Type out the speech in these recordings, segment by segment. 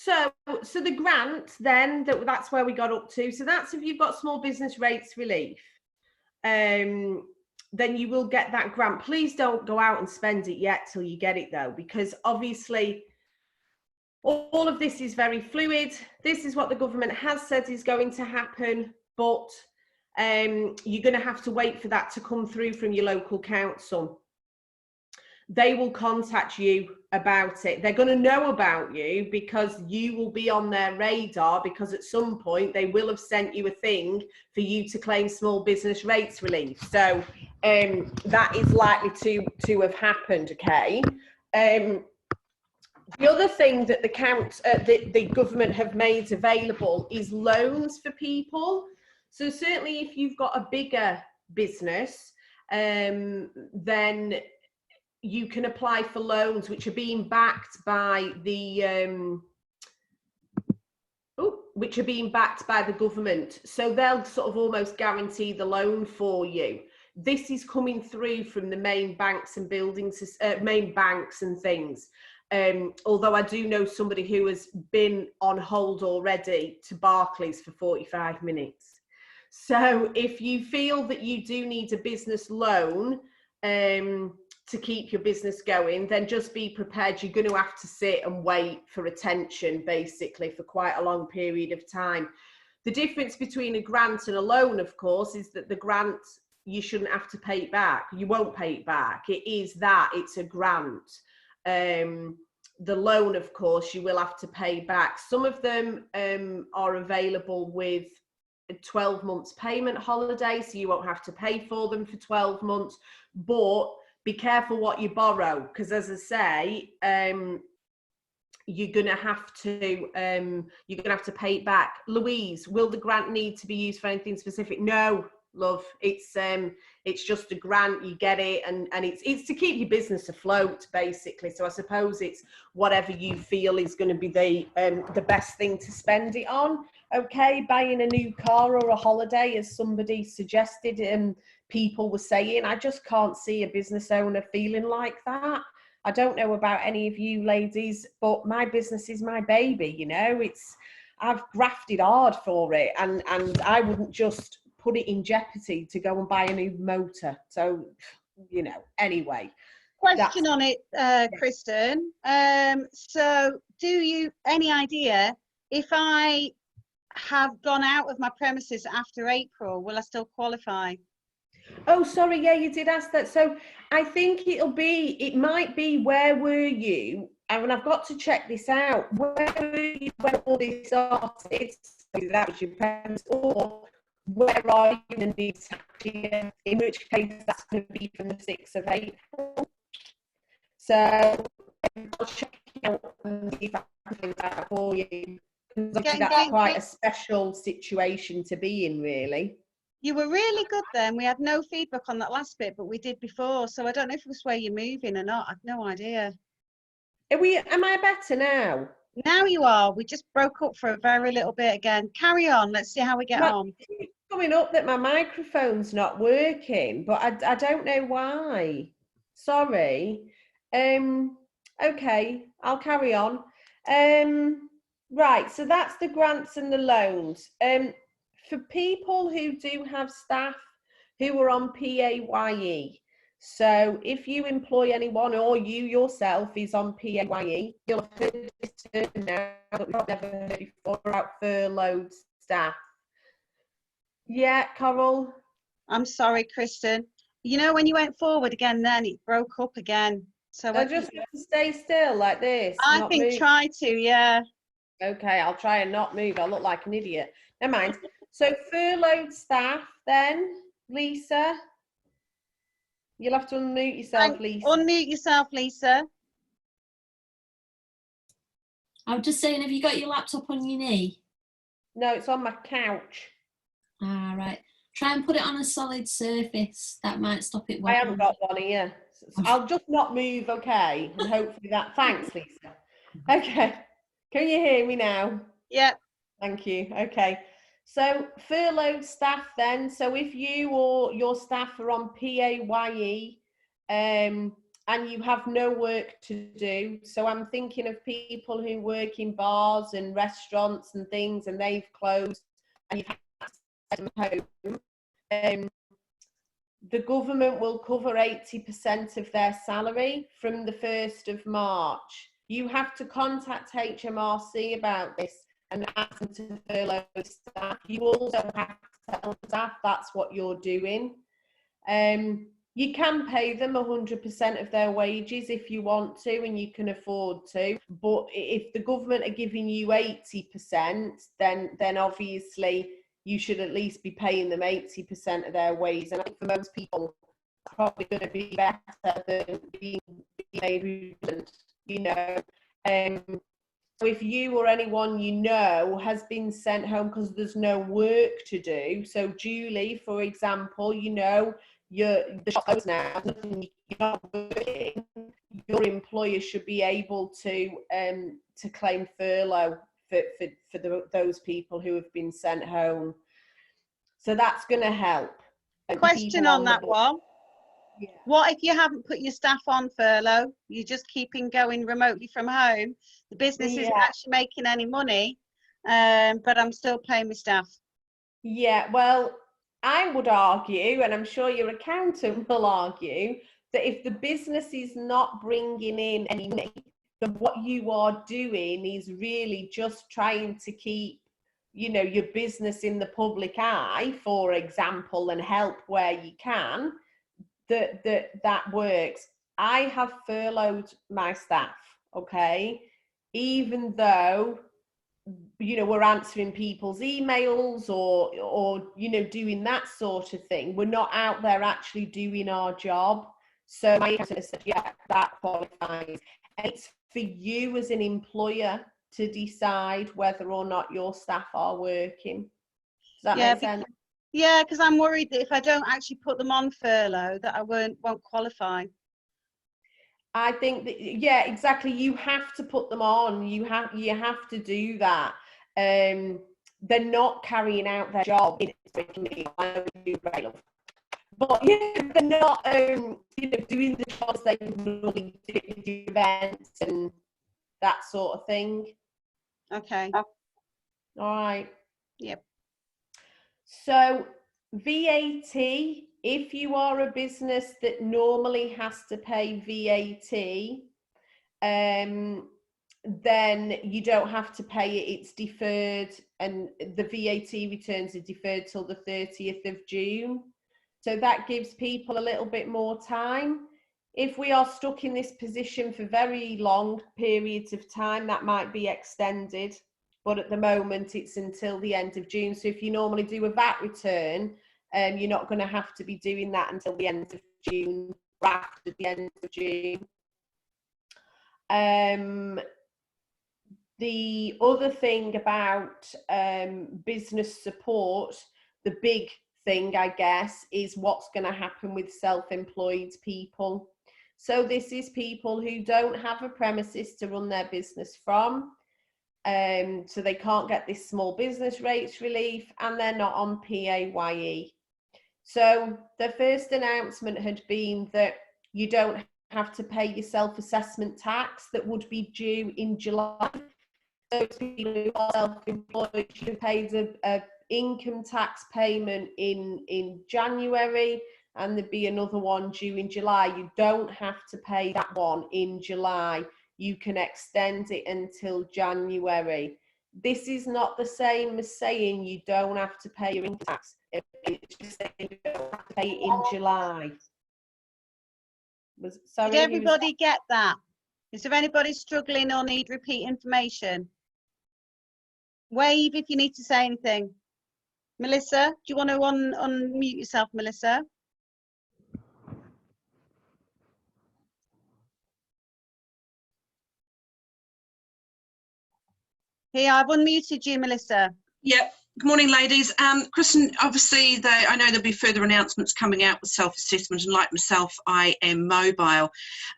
So the grant then, that's where we got up to. So that's if you've got small business rates relief, then you will get that grant. Please don't go out and spend it yet till you get it though, because obviously all of this is very fluid. This is what the government has said is going to happen, but you're going to have to wait for that to come through from your local council. They will contact you about it. They're going to know about you because you will be on their radar, because at some point they will have sent you a thing for you to claim small business rates relief. So that is likely to have happened, okay? The other thing that the government have made available is loans for people. So certainly if you've got a bigger business, then you can apply for loans which are being backed by the government. So they'll sort of almost guarantee the loan for you. This is coming through from the main banks and main banks and things. Although I do know somebody who has been on hold already to Barclays for 45 minutes. So if you feel that you do need a business loan to keep your business going, then just be prepared. You're going to have to sit and wait for attention, basically, for quite a long period of time. The difference between a grant and a loan, of course, is that the grant, you shouldn't have to pay it back. You won't pay it back. It's a grant. The loan, of course, you will have to pay back. Some of them are available with a 12 months payment holiday, so you won't have to pay for them for 12 months. But be careful what you borrow, because as I say, you're gonna have to pay it back. Louise, will the grant need to be used for anything specific? No, love. It's just a grant. You get it, and it's to keep your business afloat, basically. So I suppose it's whatever you feel is going to be the best thing to spend it on. Okay, buying a new car or a holiday, as somebody suggested, people were saying, I just can't see a business owner feeling like that. I don't know about any of you ladies, but my business is my baby, you know. I've grafted hard for it, and I wouldn't just put it in jeopardy to go and buy a new motor. So, you know, anyway. Question on it, Kristen. So any idea if I have gone out of my premises after April, will I still qualify? Oh, sorry, yeah, you did ask that. So I think it might be, where were you? And I've got to check this out. Where were you when all this started? So that was your parents, or where are you in the new tax year? In which case, that's going to be from the 6th of April. So I'll check it out and see if I can find that for you. Because that's quite a special situation to be in, really. You were really good then. We had no feedback on that last bit, but we did before. So I don't know if it was where you're moving or not. I've no idea. Am I better now? Now you are. We just broke up for a very little bit again. Carry on. Let's see how we get on. It's coming up that my microphone's not working, but I don't know why. Sorry. Okay, I'll carry on. Right, so that's the grants and the loans. For people who do have staff who are on PAYE, so if you employ anyone, or you yourself is on PAYE, you'll have heard this term now that we've never heard before, about furloughed staff. Yeah, Coral? I'm sorry, Kristen. You know, when you went forward again, then it broke up again. So I just have to stay still like this. I think move. Try to, yeah. Okay, I'll try and not move. I'll look like an idiot. Never mind. So furloughed staff then, Lisa? You'll have to unmute yourself, Lisa. Unmute yourself, Lisa. I'm just saying, have you got your laptop on your knee? No, it's on my couch. Ah, right. Try and put it on a solid surface. That might stop it wobbling. I haven't got one here. So I'll just not move, okay? And hopefully that... Thanks, Lisa. Okay. Can you hear me now? Yeah. Thank you. Okay. So furloughed staff then. So if you or your staff are on PAYE, and you have no work to do. So I'm thinking of people who work in bars and restaurants and things, and they've closed, and you've had to send them home. The government will cover 80% of their salary from the 1st of March. You have to contact HMRC about this and ask them to furlough staff. You also have to tell staff that's what you're doing. You can pay them 100% of their wages if you want to and you can afford to, but if the government are giving you 80%, then obviously you should at least be paying them 80% of their wages. And I think for most people, it's probably going to be better than being made redundant, you know. So if you or anyone you know has been sent home because there's no work to do, so Julie, for example, you know, the shop's closed now, you're not working, your employer should be able to claim furlough for those people who have been sent home. So that's going to help. Question on that one. Yeah. What if you haven't put your staff on furlough? You're just keeping going remotely from home. The business isn't actually making any money, but I'm still paying my staff. Yeah, well, I would argue, and I'm sure your accountant will argue, that if the business is not bringing in any money, then what you are doing is really just trying to keep, you know, your business in the public eye, for example, and help where you can. That works. I have furloughed my staff, okay, even though, you know, we're answering people's emails or you know, doing that sort of thing. We're not out there actually doing our job. So my accountant said, yeah, that qualifies. And it's for you as an employer to decide whether or not your staff are working. Does that make sense? Yeah, because I'm worried that if I don't actually put them on furlough, that I won't qualify. I think that, yeah, exactly. You have to put them on. You have to do that. They're not carrying out their job. But yeah, they're not, you know, doing the jobs they normally do, events and that sort of thing. Okay. All right. Yep. So VAT, if you are a business that normally has to pay VAT, then you don't have to pay it, it's deferred, and the VAT returns are deferred till the 30th of June. So that gives people a little bit more time. If we are stuck in this position for very long periods of time, that might be extended. But at the moment, it's until the end of June. So if you normally do a VAT return, you're not going to have to be doing that until the end of June, or after the end of June. The other thing about business support, the big thing, I guess, is what's going to happen with self-employed people. So this is people who don't have a premises to run their business from. So they can't get this small business rates relief, and they're not on PAYE. So the first announcement had been that you don't have to pay your self-assessment tax that would be due in July. So people who are self-employed should pay a income tax payment in January, and there'd be another one due in July. You don't have to pay that one in July. You can extend it until January. This is not the same as saying you don't have to pay your income tax. It's just saying you don't have to pay it in July. Did everybody get that? Is there anybody struggling or need repeat information? Wave if you need to say anything. Melissa, do you want to unmute yourself, Melissa? Here, I've unmuted you, Melissa. Yep. Good morning, ladies. Kristen, obviously, I know there'll be further announcements coming out with self-assessment, and like myself, I am mobile.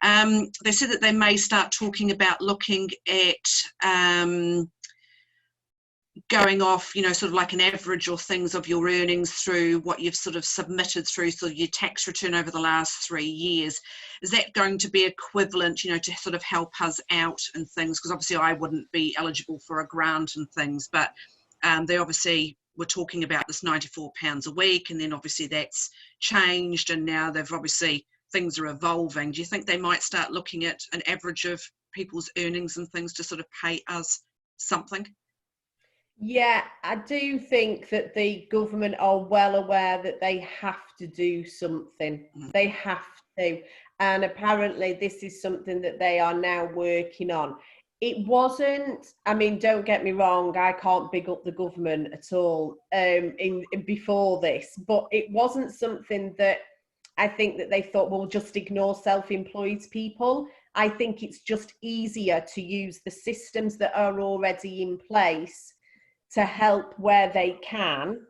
They said that they may start talking about looking at going off, you know, sort of like an average or things of your earnings through what you've sort of submitted through sort of your tax return over the last 3 years. Is that going to be equivalent, you know, to sort of help us out and things? Because obviously I wouldn't be eligible for a grant and things, but they obviously were talking about this £94 a week, and then obviously that's changed, and now they've obviously, things are evolving. Do you think they might start looking at an average of people's earnings and things to sort of pay us something? Yeah, I do think that the government are well aware that they have to do something. They have to. And apparently this is something that they are now working on. It wasn't, I mean, don't get me wrong, I can't big up the government at all before this, but it wasn't something that I think that they thought, well, just ignore self-employed people. I think it's just easier to use the systems that are already in place to help where they can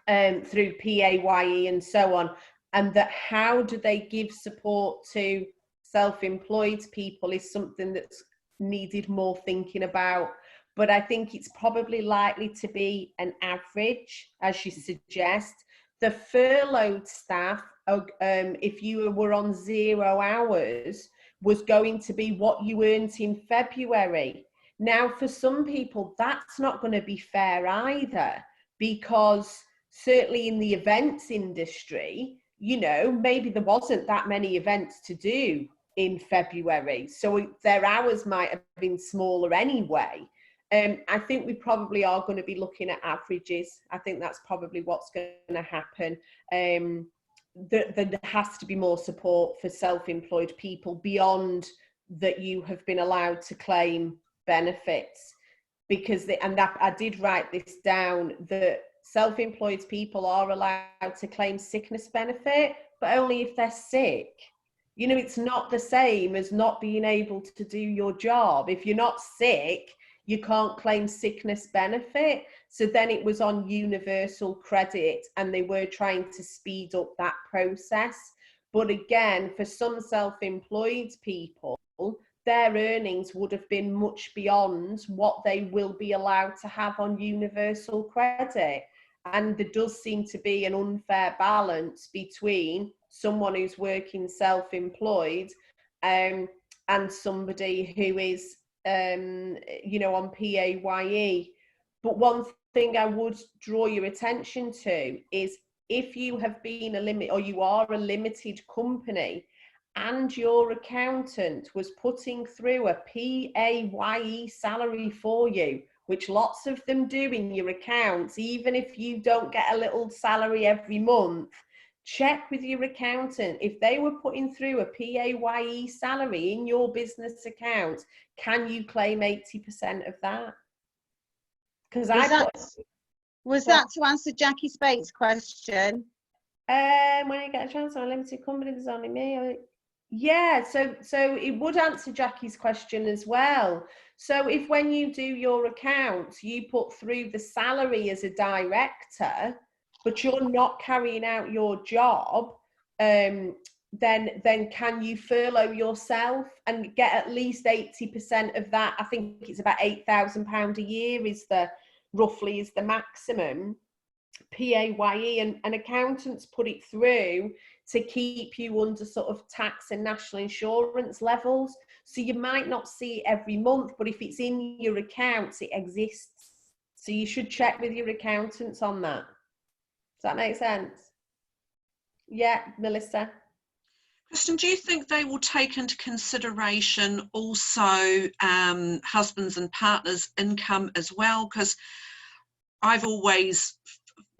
through PAYE and so on, and that how do they give support to self-employed people is something that's needed more thinking about. But I think it's probably likely to be an average, as you suggest. The furloughed staff, if you were on 0 hours, was going to be what you earned in February. Now, for some people, that's not going to be fair either, because certainly in the events industry, you know, maybe there wasn't that many events to do in February, so their hours might have been smaller anyway. I think we probably are going to be looking at averages. I think that's probably what's going to happen. There has to be more support for self-employed people beyond that you have been allowed to claim benefits, because I did write this down, that self-employed people are allowed to claim sickness benefit, but only if they're sick. You know, it's not the same as not being able to do your job. If you're not sick, you can't claim sickness benefit. So then it was on universal credit, and they were trying to speed up that process. But again, for some self-employed people, their earnings would have been much beyond what they will be allowed to have on universal credit. And there does seem to be an unfair balance between someone who's working self-employed and somebody who is, you know, on PAYE. But one thing I would draw your attention to is, if you have been you are a limited company, and your accountant was putting through a PAYE salary for you, which lots of them do in your accounts, even if you don't get a little salary every month, check with your accountant. If they were putting through a PAYE salary in your business account, can you claim 80% of that? Because was that to answer Jackie Spate's question? When I get a chance on a limited company, there's only me. Yeah, so it would answer Jackie's question as well. So if when you do your accounts, you put through the salary as a director, but you're not carrying out your job, then can you furlough yourself and get at least 80% of that? I think it's about £8,000 a year is roughly the maximum PAYE, and accountants put it through to keep you under sort of tax and national insurance levels. So you might not see it every month, but if it's in your accounts, it exists. So you should check with your accountants on that. Does that make sense? Yeah, Melissa. Kristen, do you think they will take into consideration also husbands and partners' income as well? Because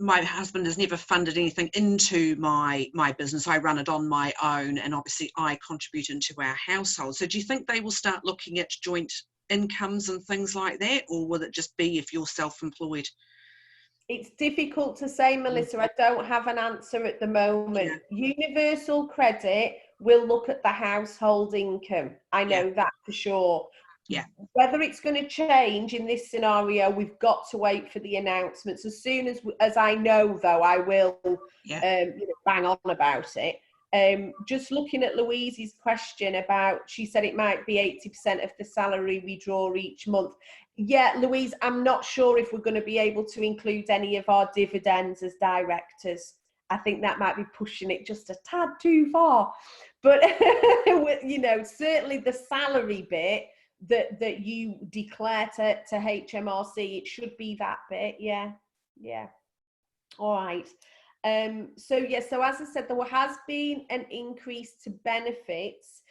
my husband has never funded anything into my business. I run it on my own, and obviously I contribute into our household. So do you think they will start looking at joint incomes and things like that, or will it just be if you're self-employed? It's difficult to say, Melissa. I don't have an answer at the moment. Yeah. Universal credit will look at the household income. I know that for sure. Yeah. Whether it's going to change in this scenario, we've got to wait for the announcements. As soon as I know, though, I will bang on about it. Just looking at Louise's question about, she said it might be 80% of the salary we draw each month. Yeah, Louise, I'm not sure if we're going to be able to include any of our dividends as directors. I think that might be pushing it just a tad too far. But, you know, certainly the salary bit that you declare to HMRC, it should be that bit. Yeah, yeah. All right. So as I said, there has been an increase to benefits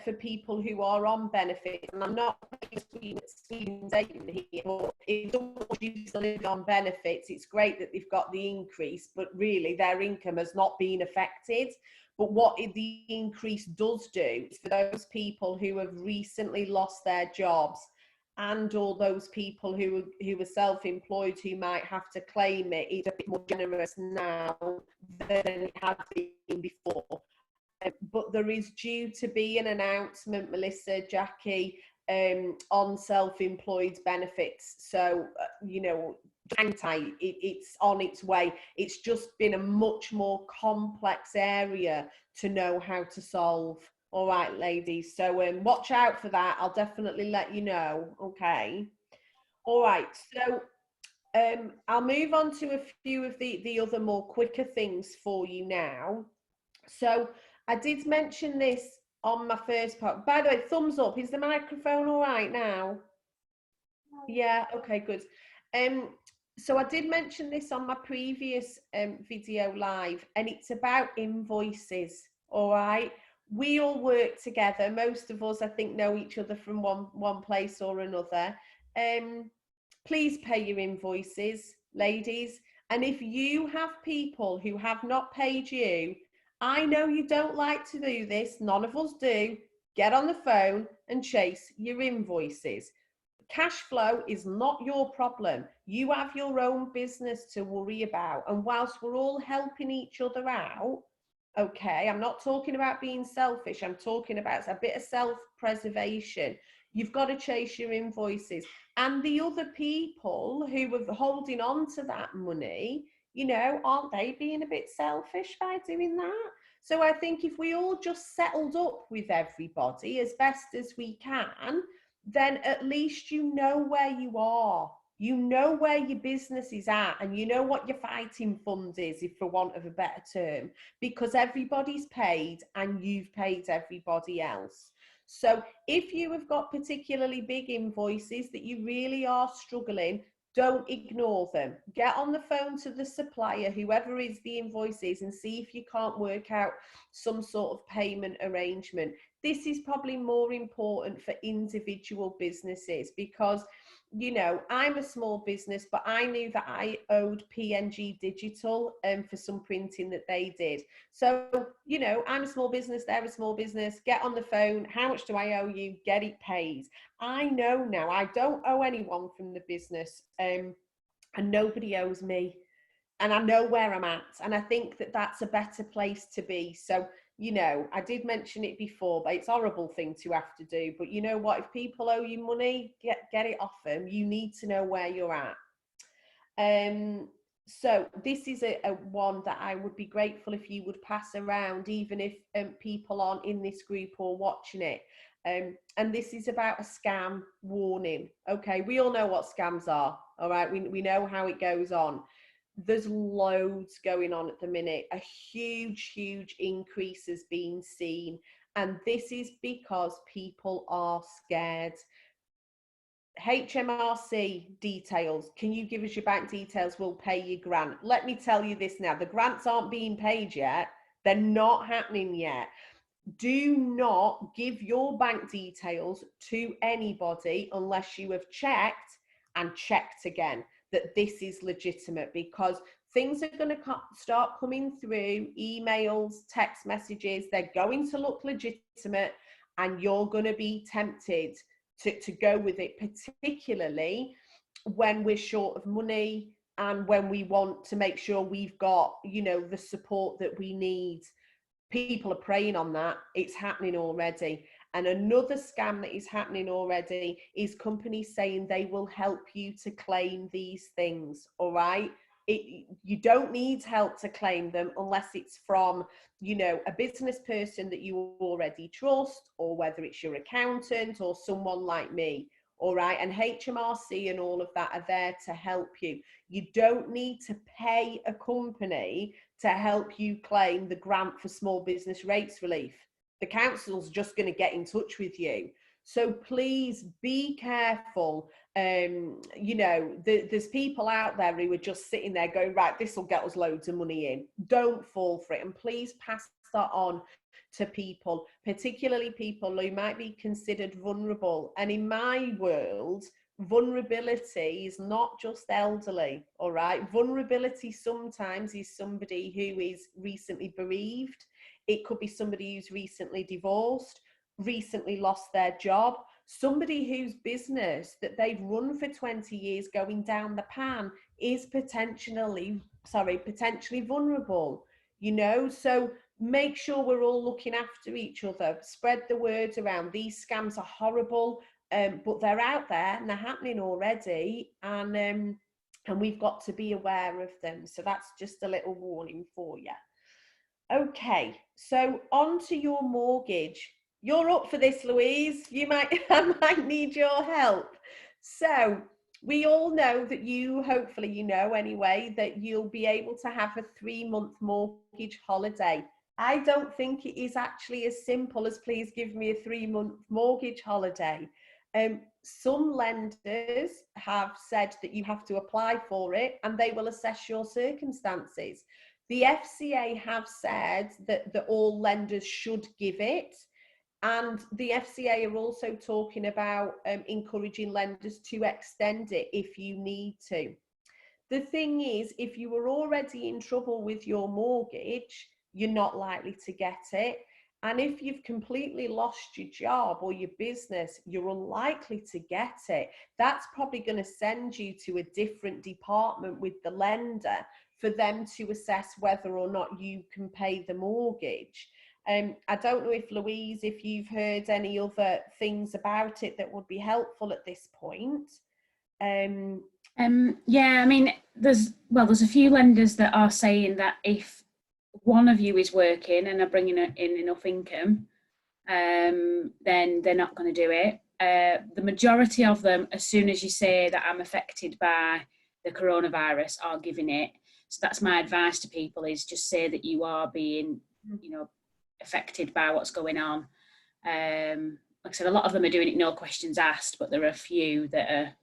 for people who are on benefits, and I'm not Sweden data here, but if someone chooses to live on benefits, it's great that they've got the increase, but really their income has not been affected. But what the increase does do is for those people who have recently lost their jobs, and all those people who are self-employed who might have to claim it, it's a bit more generous now than it had been before. But there is due to be an announcement, Melissa, Jackie, on self-employed benefits. So, you know, hang tight, it's on its way. It's just been a much more complex area to know how to solve. All right, ladies. So watch out for that. I'll definitely let you know. Okay. All right. So I'll move on to a few of the other more quicker things for you now. So I did mention this on my first part. By the way, thumbs up. Is the microphone all right now? Yeah. Okay, good. So I did mention this on my previous video live, and it's about invoices. All right. We all work together. Most of us, I think, know each other from one place or another. Please pay your invoices, ladies. And if you have people who have not paid you, I know you don't like to do this. None of us do. Get on the phone and chase your invoices. Cash flow is not your problem. You have your own business to worry about. And whilst we're all helping each other out, okay, I'm not talking about being selfish. I'm talking about a bit of self-preservation. You've got to chase your invoices. And the other people who are holding on to that money, you know, aren't they being a bit selfish by doing that? So I think if we all just settled up with everybody as best as we can, then at least you know where you are. You know where your business is at, and you know what your fighting fund is, if for want of a better term, because everybody's paid and you've paid everybody else. So if you have got particularly big invoices that you really are struggling, don't ignore them. Get on the phone to the supplier, whoever is the invoice is, and see if you can't work out some sort of payment arrangement. This is probably more important for individual businesses because, you know, I'm a small business, but I knew that I owed PNG Digital for some printing that they did. So, you know, I'm a small business, they're a small business. Get on the phone. How much do I owe you? Get it paid. I know now I don't owe anyone from the business and nobody owes me. And I know where I'm at. And I think that that's a better place to be. So, you know, I did mention it before, but it's a horrible thing to have to do. But you know what? If people owe you money, get it off them. You need to know where you're at. So this is a one that I would be grateful if you would pass around, even if people aren't in this group or watching it. And this is about a scam warning. Okay, we all know what scams are. All right, we know how it goes on. There's loads going on at the minute. A huge increase has been seen, and this is because people are scared. HMRC details. Can you give us your bank details? We'll pay your grant. Let me tell you this now. The grants aren't being paid yet. They're not happening yet. Do not give your bank details to anybody unless you have checked and checked again that this is legitimate, because things are going to start coming through, emails, text messages. They're going to look legitimate, and you're going to be tempted to go with it, particularly when we're short of money and when we want to make sure we've got, you know, the support that we need. People are preying on that. It's happening already. And another scam that is happening already is companies saying they will help you to claim these things. All right. You don't need help to claim them unless it's from, you know, a business person that you already trust, or whether it's your accountant or someone like me. all right? And HMRC and all of that are there to help you. You don't need to pay a company to help you claim the grant for small business rates relief. The council's just going to get in touch with you. So please be careful. You know, there's people out there who are just sitting there going, right, this will get us loads of money in. Don't fall for it. And please pass that on to people, particularly people who might be considered vulnerable. And in my world, vulnerability is not just elderly, all right? Vulnerability sometimes is somebody who is recently bereaved. It could be somebody who's recently divorced, recently lost their job, somebody whose business that they've run for 20 years going down the pan is potentially vulnerable, you know? So make sure we're all looking after each other, spread the word around. These scams are horrible, but they're out there and they're happening already, and we've got to be aware of them. So that's just a little warning for you. Okay, so on to your mortgage. You're up for this, Louise. I might need your help. So we all know that hopefully you know anyway, that you'll be able to have a 3-month mortgage holiday. I don't think it is actually as simple as please give me a 3-month mortgage holiday. Some lenders have said that you have to apply for it and they will assess your circumstances. The FCA have said that all lenders should give it, and the FCA are also talking about encouraging lenders to extend it if you need to. The thing is, if you were already in trouble with your mortgage, you're not likely to get it. And if you've completely lost your job or your business, you're unlikely to get it. That's probably going to send you to a different department with the lender for them to assess whether or not you can pay the mortgage. I don't know if Louise, if you've heard any other things about it that would be helpful at this point. Yeah, I mean, there's a few lenders that are saying that if one of you is working and are bringing in enough income, then they're not going to do it. The majority of them, as soon as you say that I'm affected by the coronavirus, are giving it. So that's my advice to people, is just say that you are being, affected by what's going on. Like I said, a lot of them are doing it no questions asked, but there are a few that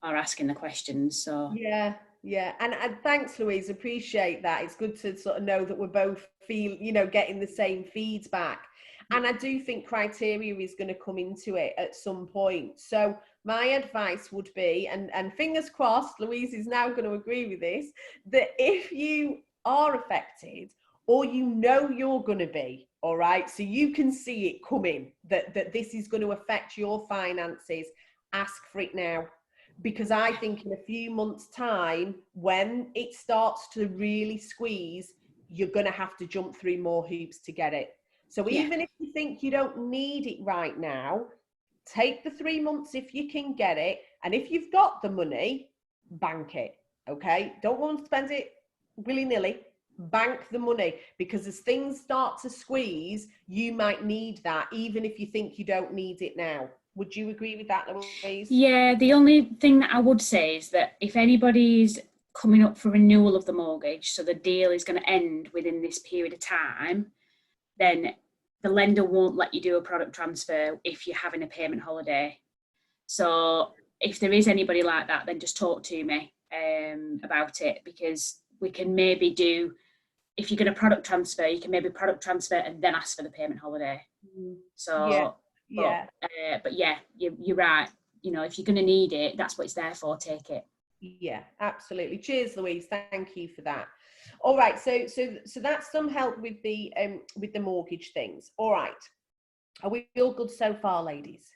are asking the questions. So yeah, and thanks, Louise. Appreciate that. It's good to sort of know that we're both getting the same feedback. And I do think criteria is going to come into it at some point. So my advice would be, and fingers crossed, Louise is now going to agree with this, that if you are affected, or you're going to be, all right, so you can see it coming, that this is going to affect your finances, ask for it now. Because I think in a few months' time, when it starts to really squeeze, you're going to have to jump through more hoops to get it. So even if you think you don't need it right now, take the 3 months if you can get it. And if you've got the money, bank it, okay? Don't want to spend it willy-nilly. Bank the money, because as things start to squeeze, you might need that, even if you think you don't need it now. Would you agree with that, Louise? Yeah, the only thing that I would say is that if anybody's coming up for renewal of the mortgage, so the deal is going to end within this period of time, then the lender won't let you do a product transfer if you're having a payment holiday. So if there is anybody like that, then just talk to me about it, because we can maybe do, if you're going to product transfer, you can maybe product transfer and then ask for the payment holiday. So but yeah, you're right. If you're going to need it, that's what it's there for. Take it. Yeah, absolutely. Cheers, Louise. Thank you for that. All right, so that's some help with the mortgage things. All right, are we all good so far, ladies?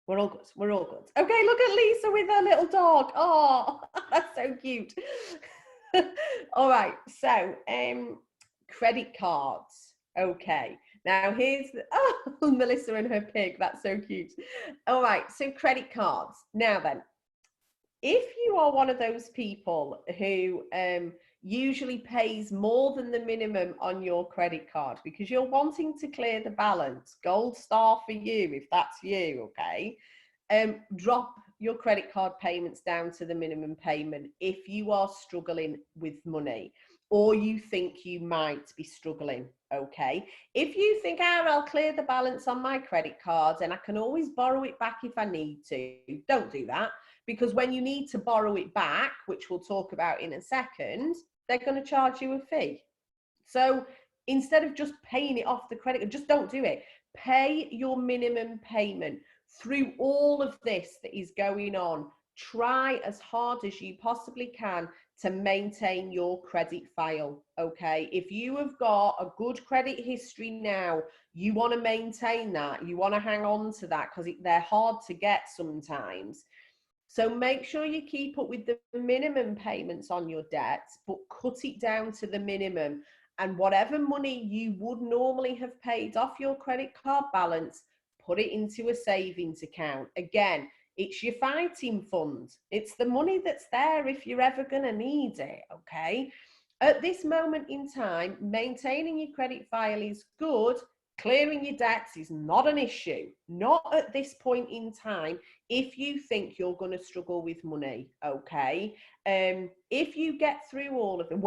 We're all good. We're all good. Okay, look at Lisa with her little dog. Oh, that's so cute. All right, so credit cards. Okay, now here's Melissa and her pig. That's so cute. All right, so credit cards. Now then, if you are one of those people who usually pays more than the minimum on your credit card because you're wanting to clear the balance, gold star for you if that's you, okay? drop your credit card payments down to the minimum payment if you are struggling with money, or you think you might be struggling. Okay, if you think, I'll clear the balance on my credit cards and I can always borrow it back if I need to, don't do that, because when you need to borrow it back, which we'll talk about in a second, they're going to charge you a fee. So instead of just paying it off the credit, just don't do it. Pay your minimum payment. Through all of this that is going on, try as hard as you possibly can to maintain your credit file. Okay, if you have got a good credit history now, you want to maintain that, you want to hang on to that, because they're hard to get sometimes. So make sure you keep up with the minimum payments on your debts, but cut it down to the minimum. And whatever money you would normally have paid off your credit card balance, put it into a savings account. Again, it's your fighting fund. It's the money that's there if you're ever going to need it, okay? At this moment in time, maintaining your credit file is good. Clearing your debts is not an issue. Not at this point in time if you think you're going to struggle with money, okay? If you get through all of it,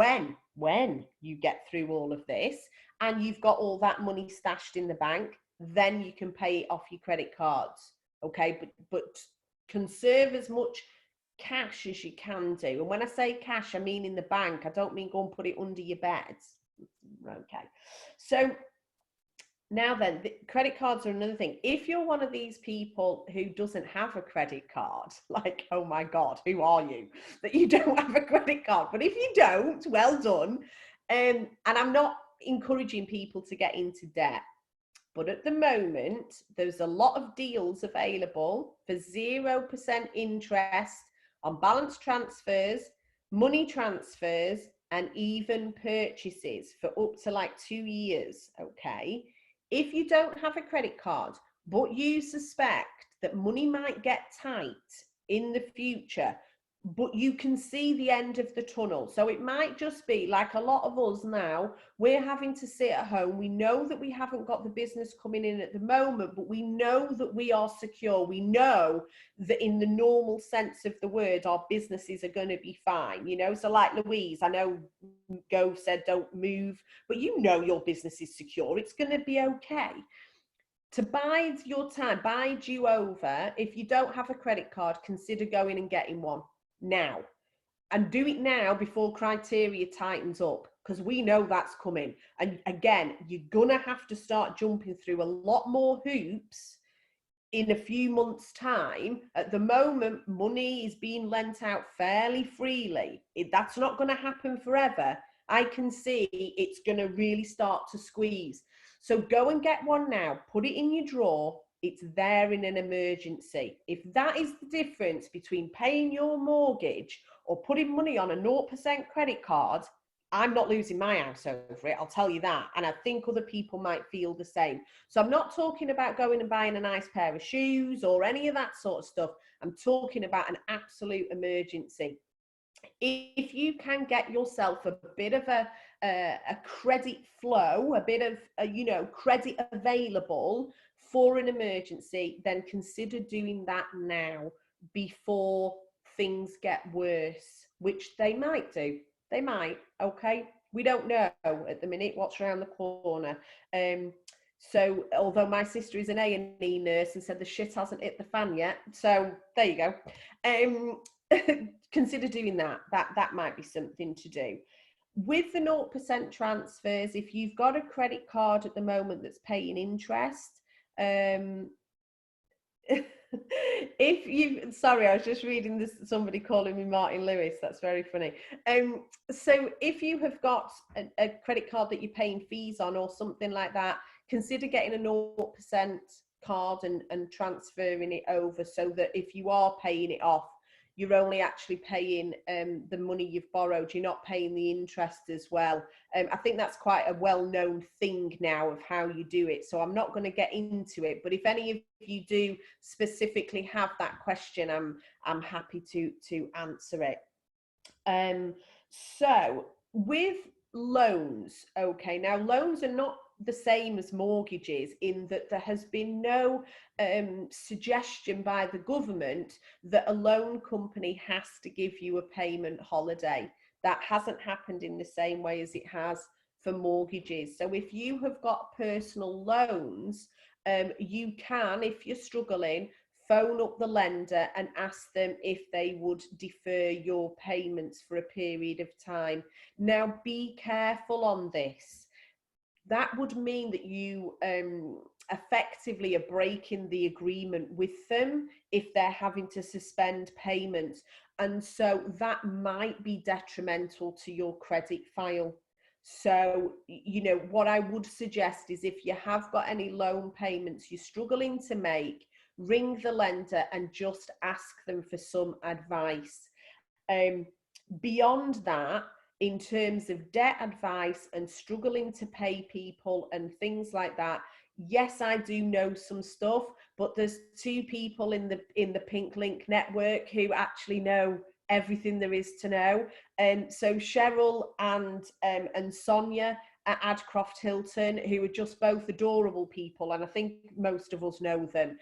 when you get through all of this and you've got all that money stashed in the bank, then you can pay it off your credit cards, okay? But conserve as much cash as you can do. And when I say cash, I mean in the bank. I don't mean go and put it under your bed. Okay. So now then, the credit cards are another thing. If you're one of these people who doesn't have a credit card, like, oh my God, who are you that you don't have a credit card? But if you don't, well done. And I'm not encouraging people to get into debt. But at the moment, there's a lot of deals available for 0% interest on balance transfers, money transfers, and even purchases for up to like 2 years, okay? If you don't have a credit card, but you suspect that money might get tight in the future, but you can see the end of the tunnel. So it might just be like a lot of us now, we're having to sit at home. We know that we haven't got the business coming in at the moment, but we know that we are secure. We know that in the normal sense of the word, our businesses are going to be fine. You know, so like Louise, I know Go said don't move, but you know your business is secure. It's going to be okay. To bide your time, bide you over, if you don't have a credit card, consider going and getting one now, and do it now before criteria tightens up, because we know that's coming. And again, you're gonna have to start jumping through a lot more hoops in a few months' time. At the moment, money is being lent out fairly freely. That's not going to happen forever. I can see it's going to really start to squeeze. So go and get one now, put it in your drawer. It's there in an emergency. If that is the difference between paying your mortgage or putting money on a 0% credit card, I'm not losing my house over it, I'll tell you that. And I think other people might feel the same. So I'm not talking about going and buying a nice pair of shoes or any of that sort of stuff. I'm talking about an absolute emergency. If you can get yourself a bit of a credit flow, a bit of credit available for an emergency, then consider doing that now before things get worse, which they might do. They might, okay? We don't know at the minute what's around the corner. So although my sister is an A&E nurse and said the shit hasn't hit the fan yet, so there you go. Consider doing that. That might be something to do. With the 0% transfers, if you've got a credit card at the moment that's paying interest, if you, sorry, I was just reading this, somebody calling me Martin Lewis, that's very funny. So if you have got a credit card that you're paying fees on or something like that, consider getting a 0% card and transferring it over, so that if you are paying it off, you're only actually paying the money you've borrowed. You're not paying the interest as well. I think that's quite a well-known thing now of how you do it. So I'm not going to get into it. But if any of you do specifically have that question, I'm happy to answer it. So with loans, okay, now loans are not the same as mortgages in that there has been no suggestion by the government that a loan company has to give you a payment holiday. That hasn't happened in the same way as it has for mortgages. So if you have got personal loans, you can, if you're struggling, phone up the lender and ask them if they would defer your payments for a period of time. Now, be careful on this. That would mean that you effectively are breaking the agreement with them if they're having to suspend payments. And so that might be detrimental to your credit file. So, you know, what I would suggest is if you have got any loan payments you're struggling to make, ring the lender and just ask them for some advice. Beyond that, in terms of debt advice and struggling to pay people and things like that, yes, I do know some stuff, but there's 2 people in the Pink Link network who actually know everything there is to know. So Cheryl and Sonia at Adcroft Hilton, who are just both adorable people, and I think most of us know them.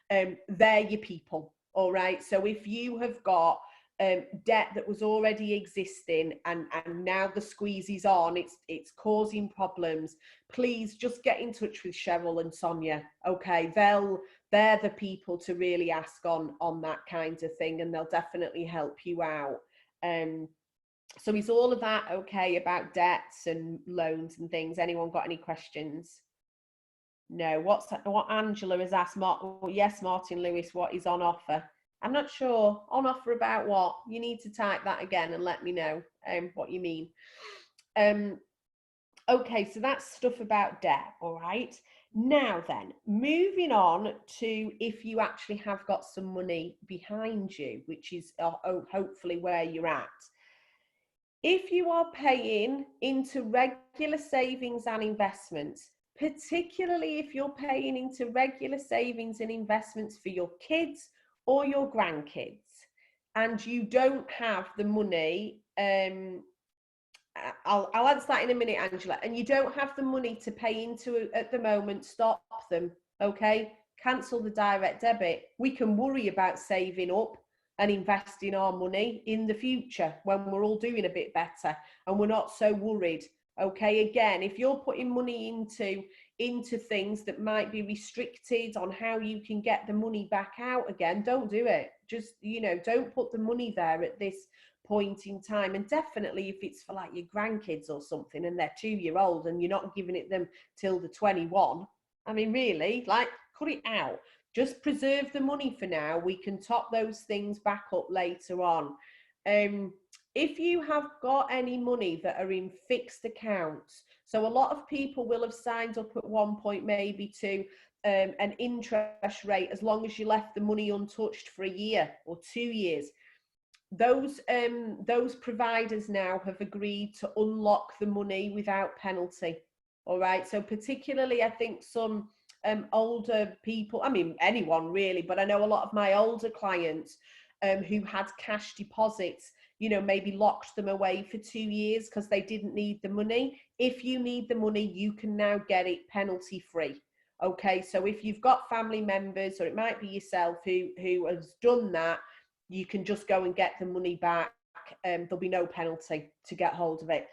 They're your people, all right? So if you have got debt that was already existing and now the squeeze is on, it's causing problems, please just get in touch with Cheryl and Sonia, okay? They're the people to really ask on that kind of thing, and they'll definitely help you out. So is all of that okay about debts and loans and things? Anyone got any questions? No. What Angela has asked, yes, Martin Lewis, what is on offer? I'm not sure. On offer about what? You need to type that again and let me know what you mean. Okay, so that's stuff about debt, all right? Now then, moving on to if you actually have got some money behind you, which is hopefully where you're at. If you are paying into regular savings and investments, particularly if you're paying into regular savings and investments for your kids or your grandkids, and you don't have the money, I'll answer that in a minute, Angela, and you don't have the money to pay into at the moment, stop them, okay? Cancel the direct debit. We can worry about saving up and investing our money in the future when we're all doing a bit better and we're not so worried, okay? Again, if you're putting money into things that might be restricted on how you can get the money back out again, don't do it. Just, you know, don't put the money there at this point in time. And definitely if it's for like your grandkids or something and they're 2-year-old and you're not giving it them till the 21, I mean, really, like, cut it out. Just preserve the money for now. We can top those things back up later on. If you have got any money that are in fixed accounts, so a lot of people will have signed up at one point maybe to an interest rate as long as you left the money untouched for a year or 2 years. Those providers now have agreed to unlock the money without penalty. All right. So particularly, I think some older people, I mean, anyone really, but I know a lot of my older clients who had cash deposits, you know, maybe locked them away for 2 years because they didn't need the money. If you need the money, you can now get it penalty free. Okay. So if you've got family members, or it might be yourself who has done that, you can just go and get the money back. There'll be no penalty to get hold of it.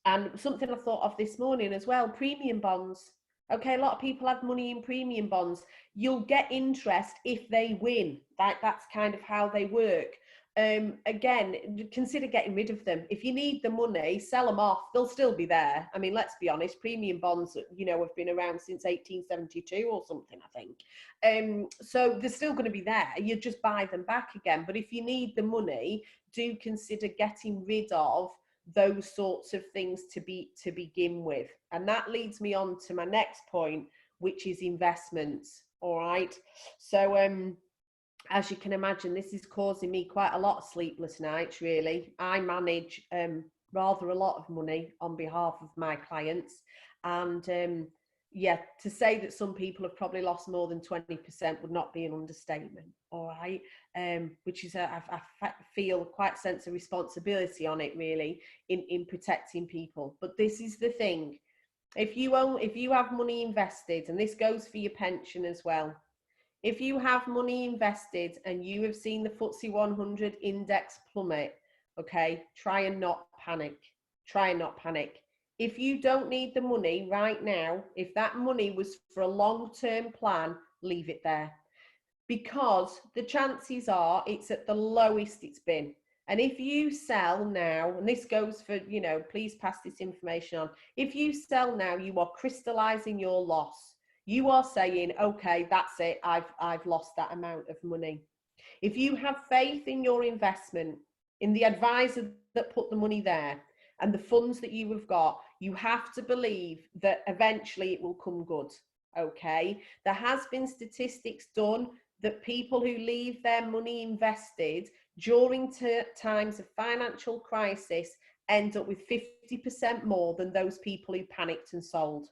And something I thought of this morning as well, premium bonds. Okay, a lot of people have money in premium bonds. You'll get interest if they win. That's kind of how they work. Again, consider getting rid of them. If you need the money, sell them off. They'll still be there. I mean, let's be honest, premium bonds, you know, have been around since 1872 or something, I think. So they're still going to be there. You just buy them back again. But if you need the money, do consider getting rid of those sorts of things to begin with. And that leads me on to my next point, which is investments. All right. So as you can imagine, this is causing me quite a lot of sleepless nights, really. I manage rather a lot of money on behalf of my clients. And yeah, to say that some people have probably lost more than 20% would not be an understatement, all right? Which is, I feel quite a sense of responsibility on it, really, in protecting people. But this is the thing. If you have money invested, and this goes for your pension as well, if you have money invested and you have seen the FTSE 100 index plummet, okay, try and not panic. Try and not panic. If you don't need the money right now, if that money was for a long-term plan, leave it there. Because the chances are it's at the lowest it's been. And if you sell now, and this goes for, you know, please pass this information on. If you sell now, you are crystallizing your loss. You are saying, okay, that's it. I've lost that amount of money. If you have faith in your investment, in the advisor that put the money there and the funds that you have got, you have to believe that eventually it will come good. Okay. There has been statistics done that people who leave their money invested during times of financial crisis end up with 50% more than those people who panicked and sold.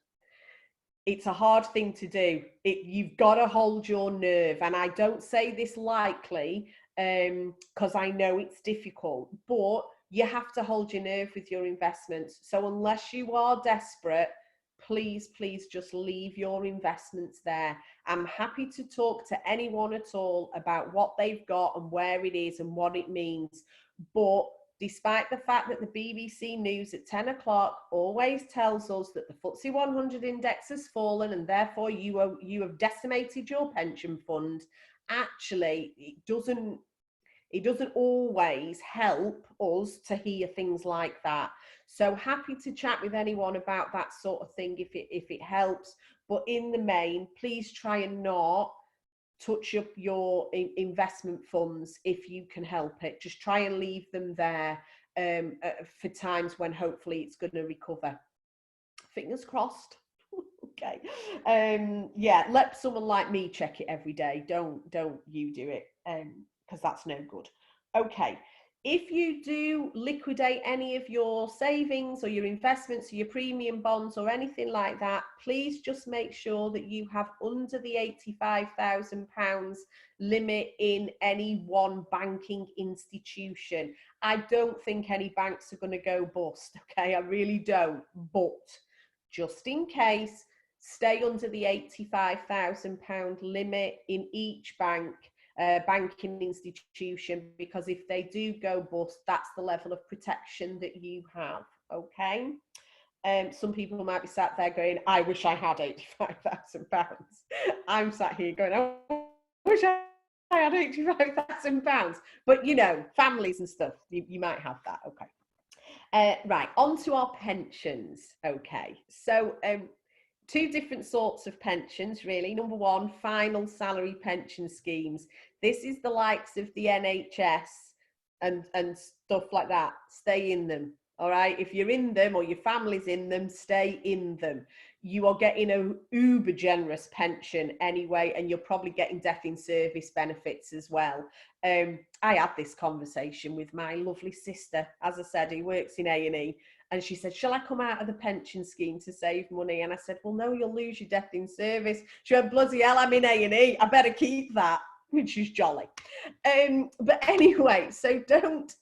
It's a hard thing to do. You've got to hold your nerve. And I don't say this lightly because I know it's difficult, but you have to hold your nerve with your investments. So unless you are desperate, please just leave your investments there. I'm happy to talk to anyone at all about what they've got and where it is and what it means. But despite the fact that the BBC News at 10 o'clock always tells us that the FTSE 100 index has fallen and therefore you have decimated your pension fund, actually it doesn't always help us to hear things like that. So happy to chat with anyone about that sort of thing if it helps. But in the main, please try and not touch up your investment funds if you can help it. Just try and leave them there for times when hopefully it's going to recover. Fingers crossed. Okay. Yeah, let someone like me check it every day. Don't you do it, because that's no good. Okay. If you do liquidate any of your savings or your investments or your premium bonds or anything like that, please just make sure that you have under the £85,000 limit in any one banking institution. I don't think any banks are going to go bust, okay? I really don't. But just in case, stay under the £85,000 limit in each banking institution, because if they do go bust, that's the level of protection that you have. Okay. Some people might be sat there going, I wish I had £85,000. I'm sat here going, I wish I had £85,000. But you know, families and stuff, you might have that. Okay. Right, on to our pensions. Okay, so two different sorts of pensions, really. Number one, final salary pension schemes. This is the likes of the NHS and stuff like that. Stay in them, all right? If you're in them or your family's in them, stay in them. You are getting a uber generous pension anyway, and you're probably getting death in service benefits as well. I had this conversation with my lovely sister, as I said, who works in A&E. And she said, shall I come out of the pension scheme to save money? And I said, well, no, you'll lose your death in service. She went, bloody hell, I'm in A&E. I better keep that, which is jolly. But anyway, so don't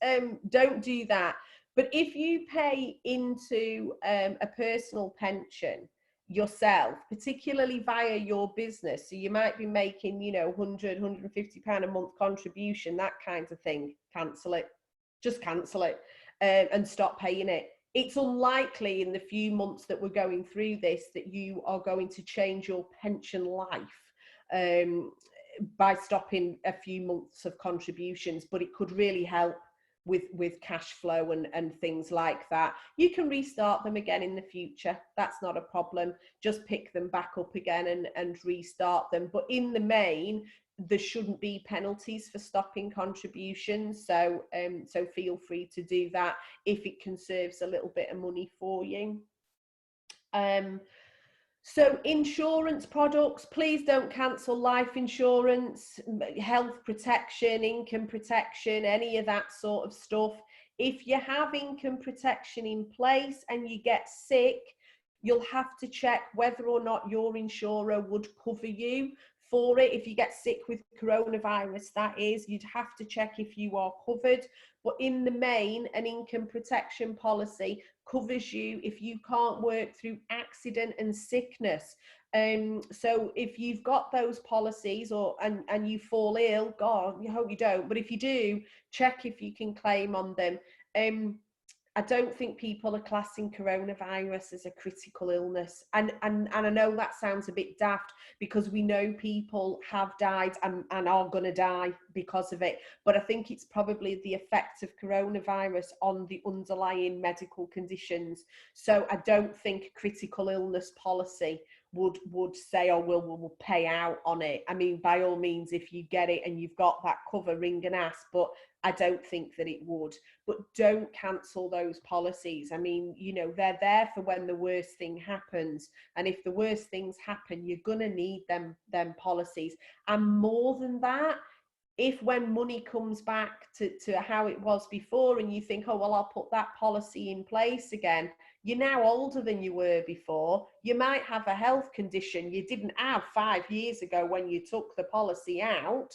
do that. But if you pay into a personal pension yourself, particularly via your business, so you might be making, you know, £100, £150 a month contribution, that kind of thing, cancel it. Just cancel it and stop paying it. It's unlikely in the few months that we're going through this that you are going to change your pension life by stopping a few months of contributions, but it could really help with cash flow and things like that. You can restart them again in the future. That's not a problem. Just pick them back up again and restart them. But in the main, there shouldn't be penalties for stopping contributions. So feel free to do that if it conserves a little bit of money for you. So insurance products, please don't cancel life insurance, health protection, income protection, any of that sort of stuff. If you have income protection in place and you get sick, you'll have to check whether or not your insurer would cover you for it. If you get sick with coronavirus, that is, you'd have to check if you are covered. But in the main, an income protection policy covers you if you can't work through accident and sickness. So if you've got those policies and you fall ill, God, I hope you don't, but if you do, check if you can claim on them. I don't think people are classing coronavirus as a critical illness. And I know that sounds a bit daft because we know people have died and are going to die because of it. But I think it's probably the effect of coronavirus on the underlying medical conditions. So I don't think a critical illness policy would say, oh, we'll pay out on it. I mean, by all means, if you get it and you've got that cover, ring and ask, but I don't think that it would. But don't cancel those policies. I mean, you know, they're there for when the worst thing happens. And if the worst things happen, you're going to need them policies. And more than that, if when money comes back to how it was before and you think, oh, well, I'll put that policy in place again, you're now older than you were before. You might have a health condition you didn't have 5 years ago when you took the policy out.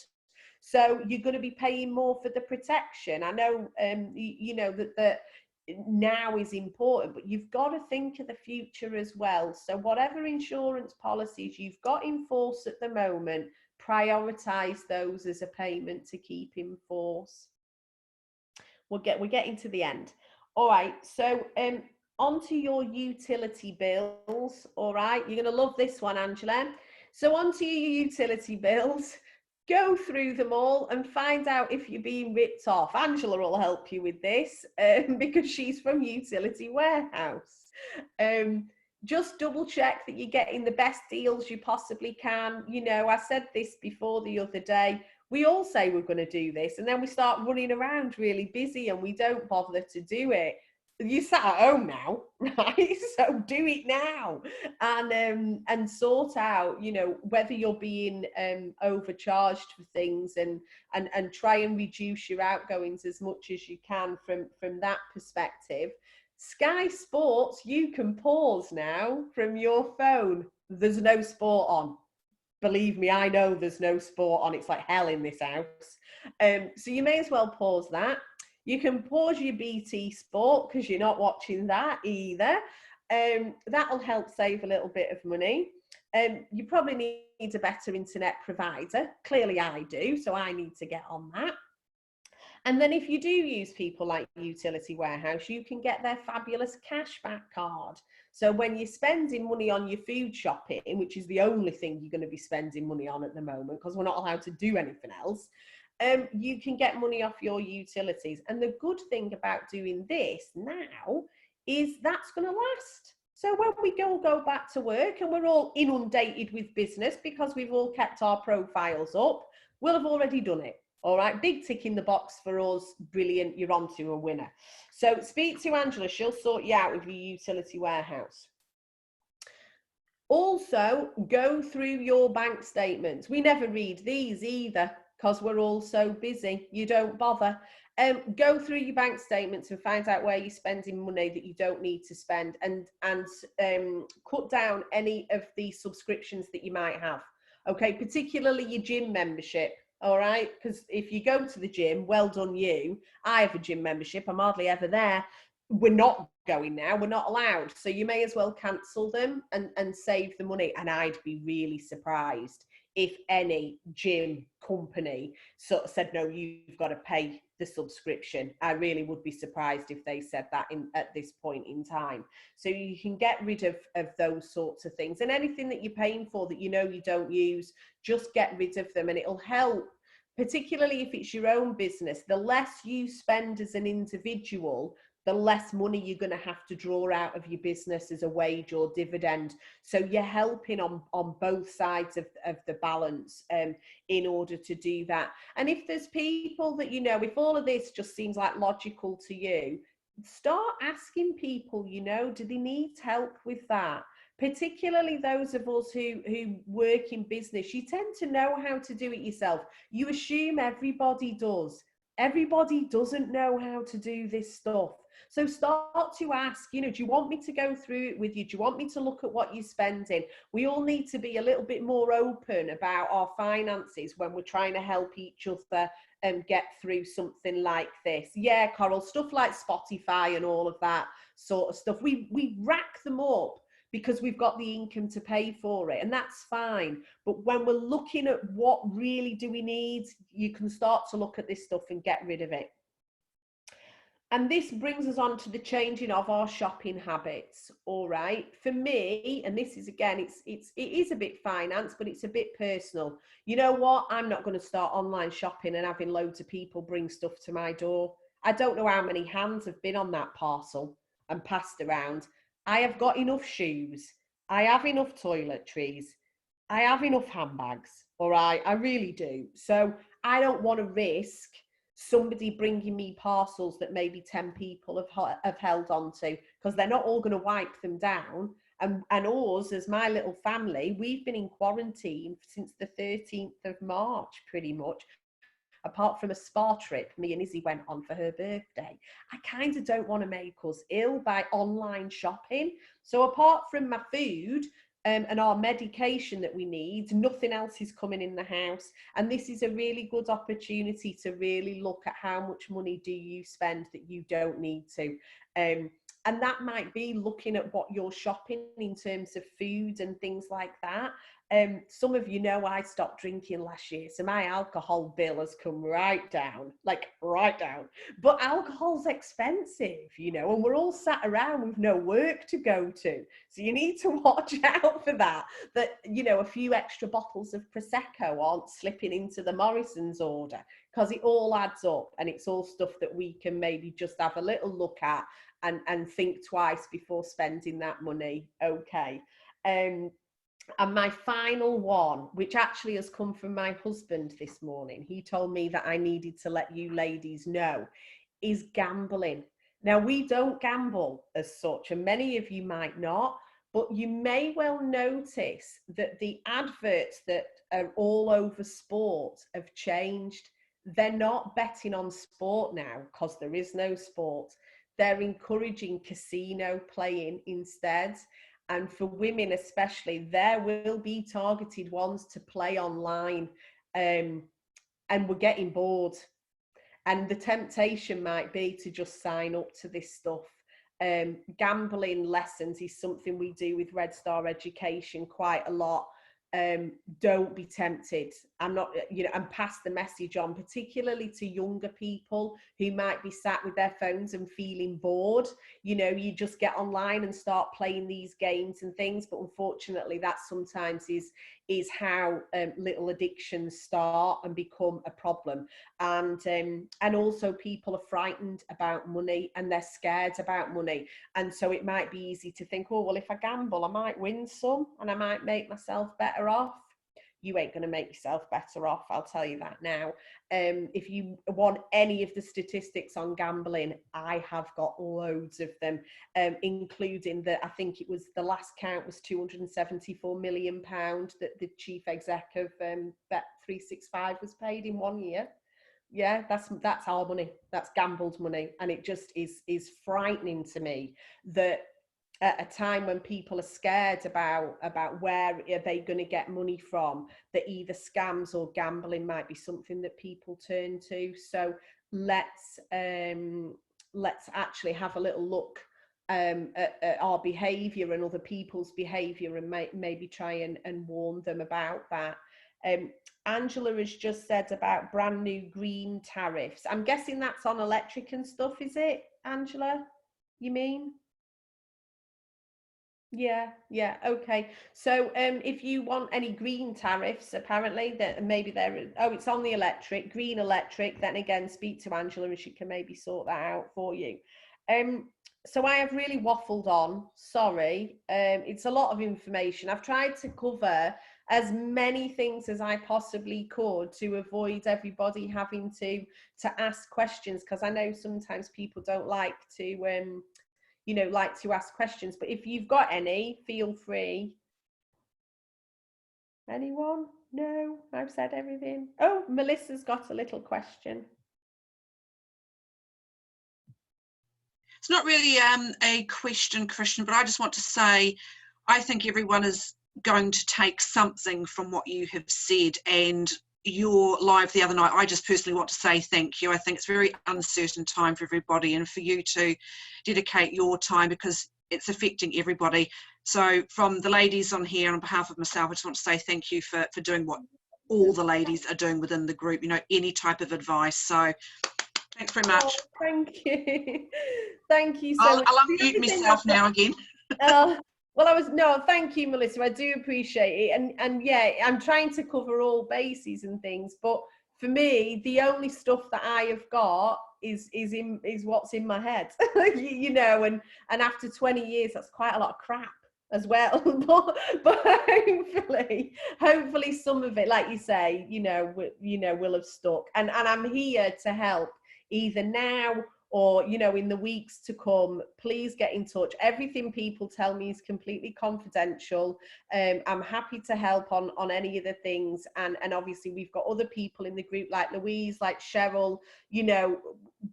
So you're going to be paying more for the protection. I know, you know, that now is important, but you've got to think of the future as well. So whatever insurance policies you've got in force at the moment, prioritise those as a payment to keep in force. We're getting to the end. All right, so onto your utility bills. All right, you're going to love this one, Angela. So onto your utility bills. Go through them all and find out if you're being ripped off. Angela will help you with this because she's from Utility Warehouse. Just double check that you're getting the best deals you possibly can. You know, I said this before the other day. We all say we're going to do this and then we start running around really busy and we don't bother to do it. You sat at home now, right? So do it now and sort out, you know, whether you're being overcharged for things and try and reduce your outgoings as much as you can from that perspective. Sky Sports, you can pause now from your phone. There's no sport on. Believe me, I know there's no sport on. It's like hell in this house. So you may as well pause that. You can pause your BT Sport because you're not watching that either. That'll help save a little bit of money. You probably need a better internet provider. Clearly I do, so I need to get on that. And then if you do use people like Utility Warehouse, you can get their fabulous cashback card. So when you're spending money on your food shopping, which is the only thing you're going to be spending money on at the moment because we're not allowed to do anything else, you can get money off your utilities. And the good thing about doing this now is that's going to last. So when we go back to work and we're all inundated with business because we've all kept our profiles up, we'll have already done it. All right, big tick in the box for us. Brilliant, you're on to a winner. So speak to Angela, she'll sort you out with your Utility Warehouse. Also, go through your bank statements. We never read these either because we're all so busy. You don't bother. Go through your bank statements and find out where you're spending money that you don't need to spend and cut down any of the subscriptions that you might have. Okay, particularly your gym membership. All right, because if you go to the gym, well done you. I have a gym membership. I'm hardly ever there. We're not going now. We're not allowed. So you may as well cancel them and save the money. And I'd be really surprised if any gym company sort of said, no, you've got to pay the subscription. I really would be surprised if they said that at this point in time. So you can get rid of those sorts of things. And anything that you're paying for that you know you don't use, just get rid of them and it'll help, particularly if it's your own business. The less you spend as an individual, the less money you're going to have to draw out of your business as a wage or dividend. So you're helping on both sides of the balance in order to do that. And if there's people that, you know, if all of this just seems like logical to you, start asking people, you know, do they need help with that? Particularly those of us who work in business, you tend to know how to do it yourself. You assume everybody does. Everybody doesn't know how to do this stuff. So start to ask, do you want me to go through it with you? Do you want me to look at what you're spending? We all need to be a little bit more open about our finances when we're trying to help each other get through something like this. Yeah, Coral, stuff like Spotify and all of that sort of stuff, we rack them up because we've got the income to pay for it, and that's fine. But when we're looking at what really do we need, you can start to look at this stuff and get rid of it. And this brings us on to the changing of our shopping habits. All right, for me, and this is again, it is a bit finance, but it's a bit personal. You know what? I'm not going to start online shopping and having loads of people bring stuff to my door. I don't know how many hands have been on that parcel and passed around. I have got enough shoes. I have enough toiletries. I have enough handbags. All right, I really do. So I don't want to risk somebody bringing me parcels that maybe 10 people have held on to, because they're not all going to wipe them down. And us, as my little family, we've been in quarantine since the 13th of March, pretty much. Apart from a spa trip me and Izzy went on for her birthday. I kind of don't want to make us ill by online shopping. So apart from my food and our medication that we need, nothing else is coming in the house. And this is a really good opportunity to really look at how much money do you spend that you don't need to. And that might be looking at what you're shopping in terms of food and things like that. Some of you know I stopped drinking last year, so my alcohol bill has come right down, like right down. But alcohol's expensive, and we're all sat around with no work to go to. So you need to watch out for that, a few extra bottles of Prosecco aren't slipping into the Morrison's order, because it all adds up, and it's all stuff that we can maybe just have a little look at and think twice before spending that money. Okay. And my final one, which actually has come from my husband this morning, he told me that I needed to let you ladies know, is gambling. Now, we don't gamble as such, and many of you might not, but you may well notice that the adverts that are all over sport have changed. They're not betting on sport now because there is no sport. They're encouraging casino playing instead. And for women especially, there will be targeted ones to play online. And we're getting bored. And the temptation might be to just sign up to this stuff. Gambling lessons is something we do with Red Star Education quite a lot. Don't be tempted. And pass the message on, particularly to younger people who might be sat with their phones and feeling bored. You just get online and start playing these games and things, but unfortunately that sometimes is how little addictions start and become a problem. And also people are frightened about money and they're scared about money, and so it might be easy to think, oh well, if I gamble I might win some and I might make myself better off. You ain't going to make yourself better off, I'll tell you that now. If you want any of the statistics on gambling, I have got loads of them, including that I think it was the last count was £274 million that the chief exec of Bet365 was paid in 1 year. Yeah, that's our money. That's gambled money, and it just is frightening to me that at a time when people are scared about where are they going to get money from, that either scams or gambling might be something that people turn to. So let's actually have a little look at our behaviour and other people's behaviour, and maybe try and warn them about that. Angela has just said about brand new green tariffs. I'm guessing that's on electric and stuff, is it, Angela? You mean? Yeah, okay. So if you want any green tariffs, apparently that maybe it's on the electric, green electric, then again speak to Angela and she can maybe sort that out for you. So I have really waffled on, sorry. It's a lot of information. I've tried to cover as many things as I possibly could to avoid everybody having to ask questions, because I know sometimes people don't like to ask questions, but if you've got any, feel free. Anyone? No, I've said everything. Oh, Melissa's got a little question. It's not really a question, Christian, but I just want to say I think everyone is going to take something from what you have said, and your live the other night, I just personally want to say thank you. I think it's a very uncertain time for everybody, and for you to dedicate your time, because it's affecting everybody. So from the ladies on here, on behalf of myself, I just want to say thank you for doing what all the ladies are doing within the group, you know, any type of advice. So thanks very much. Oh, thank you. Thank you so much. I'll unmute myself now again. Well, thank you, Melissa. I do appreciate it. And yeah, I'm trying to cover all bases and things, but for me, the only stuff that I have got is what's in my head, you know, and after 20 years, that's quite a lot of crap as well. but hopefully some of it, like you say, will have stuck. And I'm here to help either now or, you know, in the weeks to come. Please get in touch. Everything people tell me is completely confidential. I'm happy to help on any of the things. And obviously we've got other people in the group like Louise, like Cheryl, you know,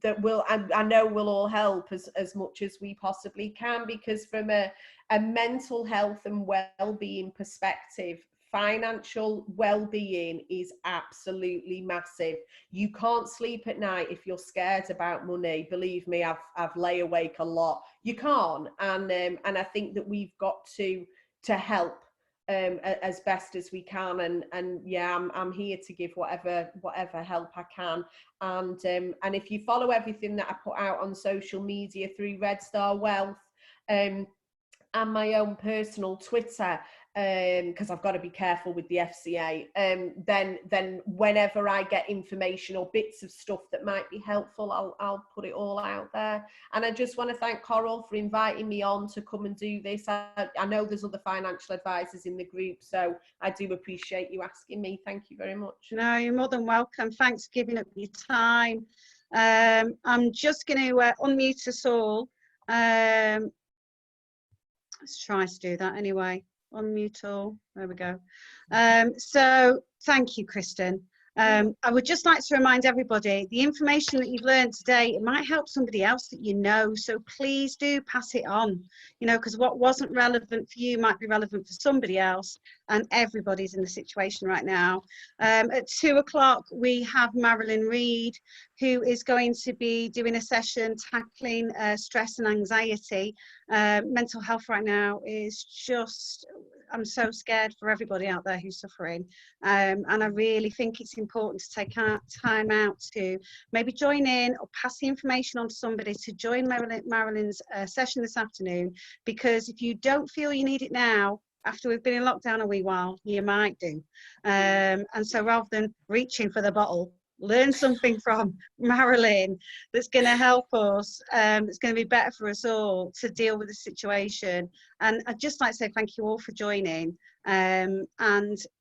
that will, I know will all help as much as we possibly can, because from a mental health and well-being perspective, financial well-being is absolutely massive. You can't sleep at night if you're scared about money. Believe me, I've lay awake a lot. You can't, and I think that we've got to help as best as we can. And yeah, I'm here to give whatever help I can. And if you follow everything that I put out on social media through Red Star Wealth, and my own personal Twitter, because I've got to be careful with the FCA, then whenever I get information or bits of stuff that might be helpful, I'll put it all out there. And I just want to thank Coral for inviting me on to come and do this. I know there's other financial advisors in the group, so I do appreciate you asking me. Thank you very much. No, you're more than welcome. Thanks for giving up your time. I'm just going to unmute us all. Let's try to do that anyway. Unmute all. There we go. So thank you, Kristen. I would just like to remind everybody, the information that you've learned today, it might help somebody else that you know, so please do pass it on, you know, because what wasn't relevant for you might be relevant for somebody else, and everybody's in the situation right now. At 2 o'clock, we have Marilyn Reed, who is going to be doing a session tackling stress and anxiety. Mental health right now is just, I'm so scared for everybody out there who's suffering, and I really think it's important to take time out to maybe join in or pass the information on to somebody to join Marilyn's session this afternoon, because if you don't feel you need it now, after we've been in lockdown a wee while, you might do. And so rather than reaching for the bottle, learn something from Marilyn that's going to help us, that's going to be better for us all to deal with the situation. And I'd just like to say thank you all for joining, and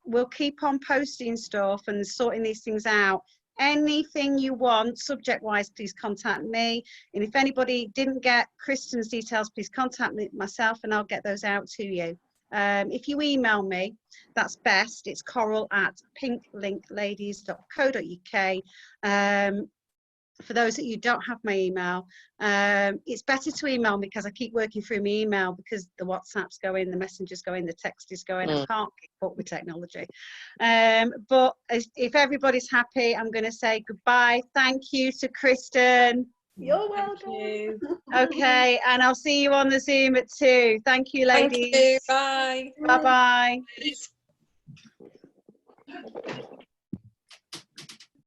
we'll keep on posting stuff and sorting these things out. Anything you want subject wise, please contact me, and if anybody didn't get Kristen's details, please contact me myself and I'll get those out to you. If you email me, that's best. It's coral@pinklinkladies.co.uk. For those that you don't have my email, it's better to email me because I keep working through my email, because the WhatsApp's going, the Messenger's going, the text is going. I can't keep up with technology. But if everybody's happy, I'm going to say goodbye. Thank you to Kristen. You're welcome. Okay, and I'll see you on the Zoom at 2. Thank you, ladies. Thank you. Bye. Bye-bye.